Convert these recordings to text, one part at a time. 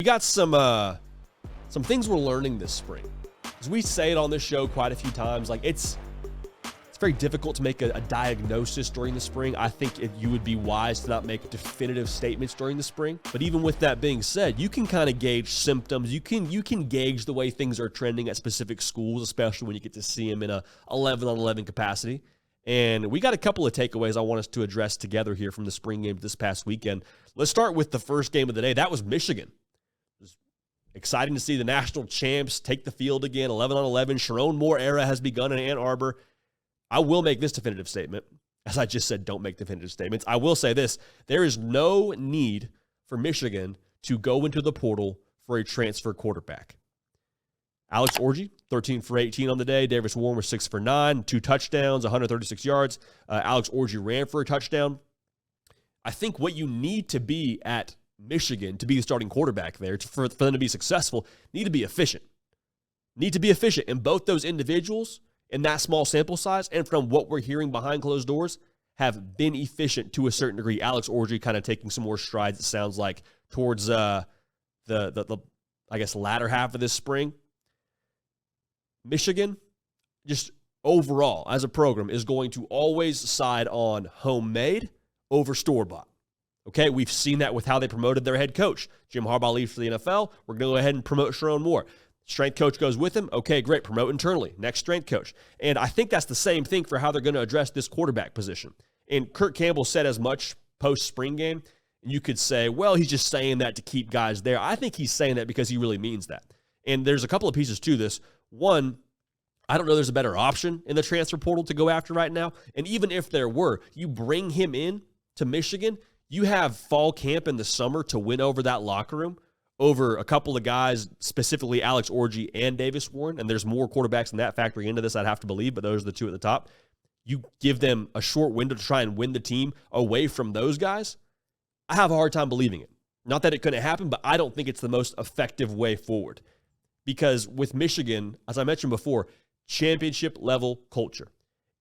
We got some things we're learning this spring. As we say it on this show quite a few times, like it's very difficult to make a diagnosis during the spring. I think you would be wise to not make definitive statements during the spring. But even with that being said, you can kind of gauge symptoms. You can gauge the way things are trending at specific schools, especially when you get to see them in a 11-on-11 capacity. And we got a couple of takeaways I want us to address together here from the spring game this past weekend. Let's start with the first game of the day. That was Michigan. Exciting to see the national champs take the field again, 11-on-11. Sharon Moore era has begun in Ann Arbor. I will make this definitive statement. As I just said, don't make definitive statements. I will say this. There is no need for Michigan to go into the portal for a transfer quarterback. Alex Orji, 13 for 18 on the day. Davis Warren was 6 for 9, 2 touchdowns, 136 yards. Alex Orji ran for a touchdown. I think what you need to be at Michigan to be the starting quarterback there, for them to be successful, need to be efficient. Need to be efficient. And both those individuals in that small sample size, and from what we're hearing behind closed doors, have been efficient to a certain degree. Alex Orji kind of taking some more strides, it sounds like, towards the I guess, latter half of this spring. Michigan, just overall, as a program, is going to always side on homemade over store-bought. Okay, we've seen that with how they promoted their head coach. Jim Harbaugh leaves for the NFL. We're going to go ahead and promote Sharon Moore. Strength coach goes with him. Okay, great. Promote internally. Next strength coach. And I think that's the same thing for how they're going to address this quarterback position. And Kurt Campbell said as much post-spring game. And you could say, well, he's just saying that to keep guys there. I think he's saying that because he really means that. And there's a couple of pieces to this. One, I don't know there's a better option in the transfer portal to go after right now. And even if there were, you bring him in to Michigan, you have fall camp in the summer to win over that locker room, over a couple of guys, specifically Alex Orji and Davis Warren, and there's more quarterbacks than that factoring into this, I'd have to believe, but those are the two at the top. You give them a short window to try and win the team away from those guys, I have a hard time believing it. Not that it couldn't happen, but I don't think it's the most effective way forward. Because with Michigan, as I mentioned before, championship-level culture.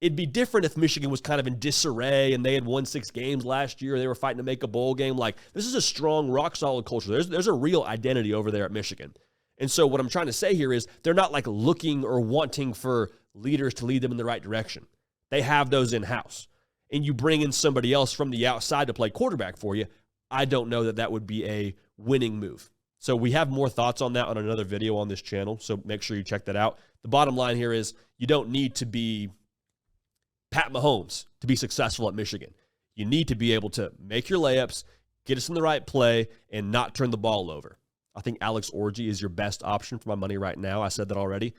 It'd be different if Michigan was kind of in disarray and they had won 6 games last year. They were fighting to make a bowl game. Like, this is a strong, rock-solid culture. There's a real identity over there at Michigan. And so what I'm trying to say here is they're not like looking or wanting for leaders to lead them in the right direction. They have those in-house. And you bring in somebody else from the outside to play quarterback for you, I don't know that that would be a winning move. So we have more thoughts on that on another video on this channel, so make sure you check that out. The bottom line here is you don't need to be Pat Mahomes to be successful at Michigan. You need to be able to make your layups, get us in the right play, and not turn the ball over. I think Alex Orji is your best option for my money right now. I said that already.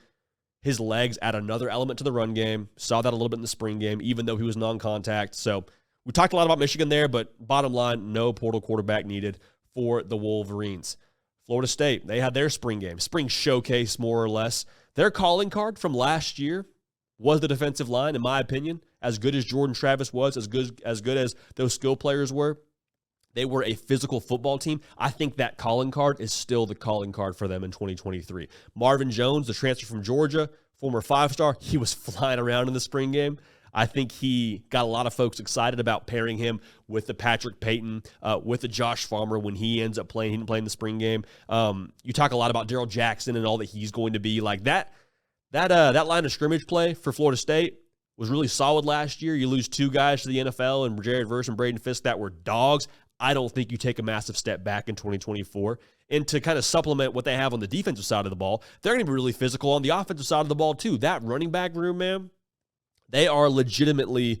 His legs add another element to the run game. Saw that a little bit in the spring game, even though he was non-contact. So we talked a lot about Michigan there, but bottom line, no portal quarterback needed for the Wolverines. Florida State, they had their spring game, spring showcase more or less. Their calling card from last year was the defensive line, in my opinion. As good as Jordan Travis was, as good as those skill players were, they were a physical football team. I think that calling card is still the calling card for them in 2023. Marvin Jones, the transfer from Georgia, former 5-star, he was flying around in the spring game. I think he got a lot of folks excited about pairing him with the Patrick Payton, with the Josh Farmer when he ends up playing. He didn't play in the spring game. You talk a lot about Darrell Jackson and all that he's going to be. Like that line of scrimmage play for Florida State was really solid last year. You lose 2 guys to the NFL, and Jared Verse and Braden Fisk that were dogs. I don't think you take a massive step back in 2024. And to kind of supplement what they have on the defensive side of the ball, they're going to be really physical on the offensive side of the ball too. That running back room, man, they are legitimately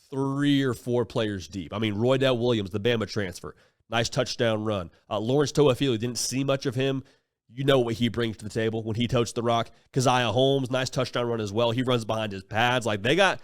3 or 4 players deep. I mean, Roydell Williams, the Bama transfer, nice touchdown run. Lawrence Toafili, didn't see much of him. You know what he brings to the table when he totes the rock. Keziah Holmes, nice touchdown run as well. He runs behind his pads. Like they got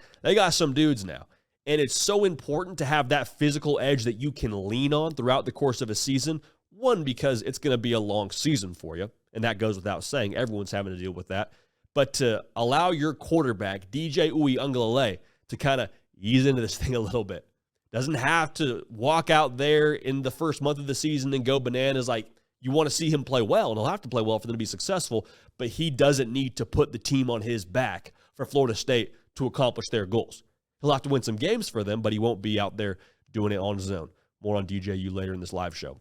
some dudes now. And it's so important to have that physical edge that you can lean on throughout the course of a season. One, because it's going to be a long season for you, and that goes without saying. Everyone's having to deal with that. But to allow your quarterback, DJ Uiagalelei, to kind of ease into this thing a little bit. Doesn't have to walk out there in the first month of the season and go bananas. Like, you want to see him play well, and he'll have to play well for them to be successful, but he doesn't need to put the team on his back for Florida State to accomplish their goals. He'll have to win some games for them, but he won't be out there doing it on his own. More on DJU later in this live show.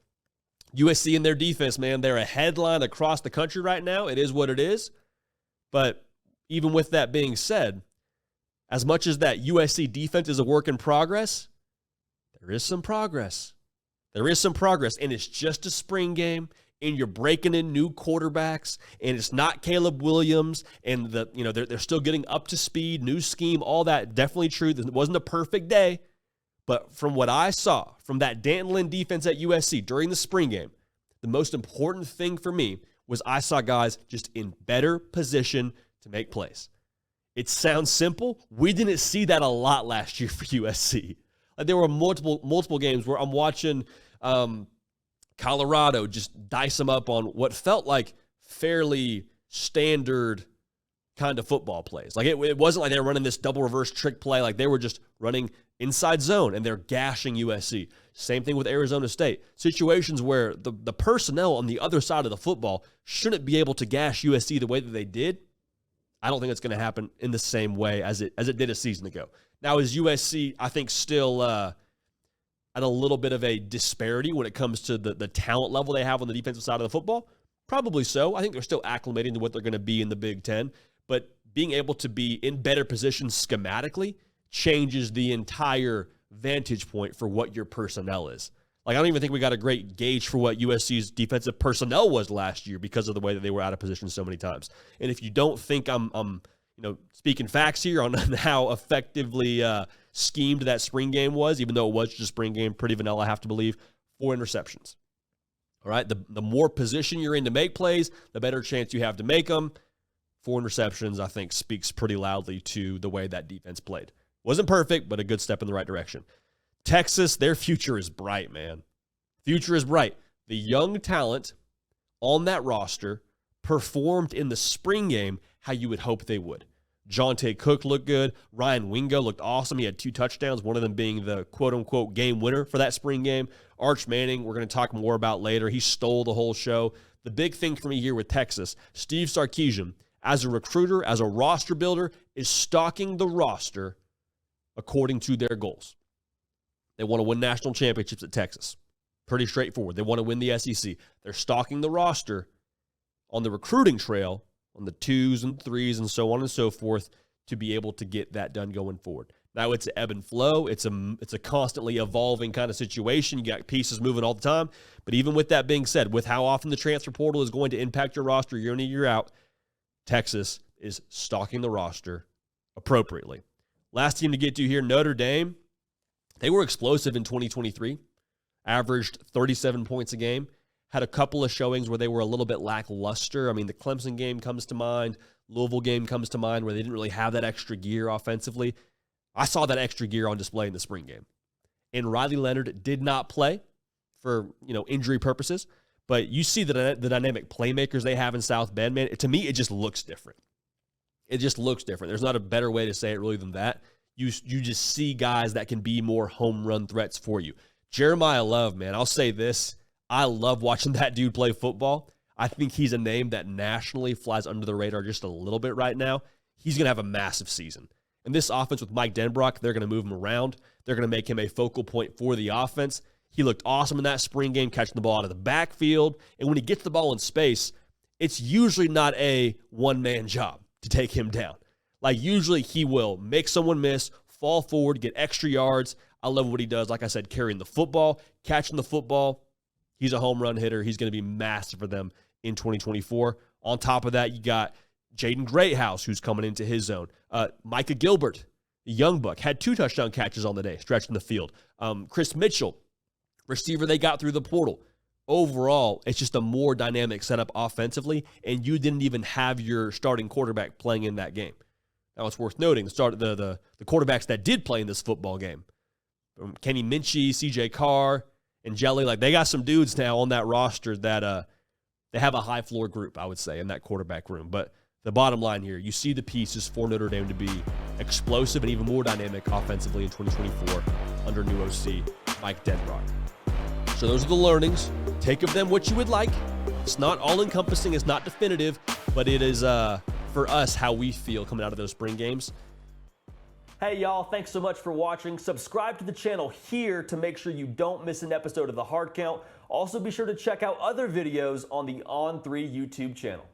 USC and their defense, man, they're a headline across the country right now. It is what it is. But even with that being said, as much as that USC defense is a work in progress, there is some progress. There is some progress, and it's just a spring game, and you're breaking in new quarterbacks, and it's not Caleb Williams, and they're still getting up to speed, new scheme, all that. Definitely true. It wasn't a perfect day, but from what I saw from that Danton Lynn defense at USC during the spring game, the most important thing for me was I saw guys just in better position to make plays. It sounds simple. We didn't see that a lot last year for USC. Like there were multiple games where I'm watching Colorado just dice them up on what felt like fairly standard kind of football plays. Like it wasn't like they were running this double reverse trick play. Like they were just running inside zone and they're gashing USC. Same thing with Arizona State. Situations where the personnel on the other side of the football shouldn't be able to gash USC the way that they did. I don't think it's going to happen in the same way as it did a season ago. Now, is USC, I think, still at a little bit of a disparity when it comes to the talent level they have on the defensive side of the football? Probably so. I think they're still acclimating to what they're going to be in the Big Ten. But being able to be in better position schematically changes the entire vantage point for what your personnel is. Like, I don't even think we got a great gauge for what USC's defensive personnel was last year because of the way that they were out of position so many times. And if you don't think I'm speaking facts here on how effectively schemed that spring game was, even though it was just a spring game, pretty vanilla, I have to believe, 4 interceptions. All right, the more position you're in to make plays, the better chance you have to make them. 4 interceptions, I think, speaks pretty loudly to the way that defense played. Wasn't perfect, but a good step in the right direction. Texas, their future is bright, man. Future is bright. The young talent on that roster performed in the spring game how you would hope they would. Jonte Cook looked good. Ryan Wingo looked awesome. He had 2 touchdowns, one of them being the quote-unquote game winner for that spring game. Arch Manning, we're going to talk more about later. He stole the whole show. The big thing for me here with Texas, Steve Sarkisian, as a recruiter, as a roster builder, is stocking the roster according to their goals. They want to win national championships at Texas. Pretty straightforward. They want to win the SEC. They're stocking the roster on the recruiting trail, on the 2s and 3s and so on and so forth, to be able to get that done going forward. Now, it's an ebb and flow. It's a constantly evolving kind of situation. You got pieces moving all the time. But even with that being said, with how often the transfer portal is going to impact your roster year in and year out, Texas is stocking the roster appropriately. Last team to get to here, Notre Dame. They were explosive in 2023, averaged 37 points a game, had a couple of showings where they were a little bit lackluster. I mean, the Clemson game comes to mind, Louisville game comes to mind, where they didn't really have that extra gear offensively. I saw that extra gear on display in the spring game. And Riley Leonard did not play for, injury purposes, but you see the dynamic playmakers they have in South Bend, man. To me, it just looks different. It just looks different. There's not a better way to say it really than that. You just see guys that can be more home run threats for you. Jeremiah Love, man, I'll say this. I love watching that dude play football. I think he's a name that nationally flies under the radar just a little bit right now. He's going to have a massive season. And this offense with Mike Denbrock, they're going to move him around. They're going to make him a focal point for the offense. He looked awesome in that spring game, catching the ball out of the backfield. And when he gets the ball in space, it's usually not a one-man job to take him down. Like, usually he will make someone miss, fall forward, get extra yards. I love what he does. Like I said, carrying the football, catching the football. He's a home run hitter. He's going to be massive for them in 2024. On top of that, you got Jaden Greathouse, who's coming into his zone. Micah Gilbert, the young buck, had 2 touchdown catches on the day, stretching the field. Chris Mitchell, receiver they got through the portal. Overall, it's just a more dynamic setup offensively, and you didn't even have your starting quarterback playing in that game. Now, it's worth noting, the quarterbacks that did play in this football game, Kenny Minchie, C.J. Carr, and Jelly, like, they got some dudes now on that roster that they have a high-floor group, I would say, in that quarterback room. But the bottom line here, you see the pieces for Notre Dame to be explosive and even more dynamic offensively in 2024 under new OC Mike Denbrock. So those are the learnings. Take of them what you would like. It's not all-encompassing. It's not definitive, but it is for us how we feel coming out of those spring games. Hey, y'all. Thanks so much for watching. Subscribe to the channel here to make sure you don't miss an episode of The Hard Count. Also, be sure to check out other videos on the On3 YouTube channel.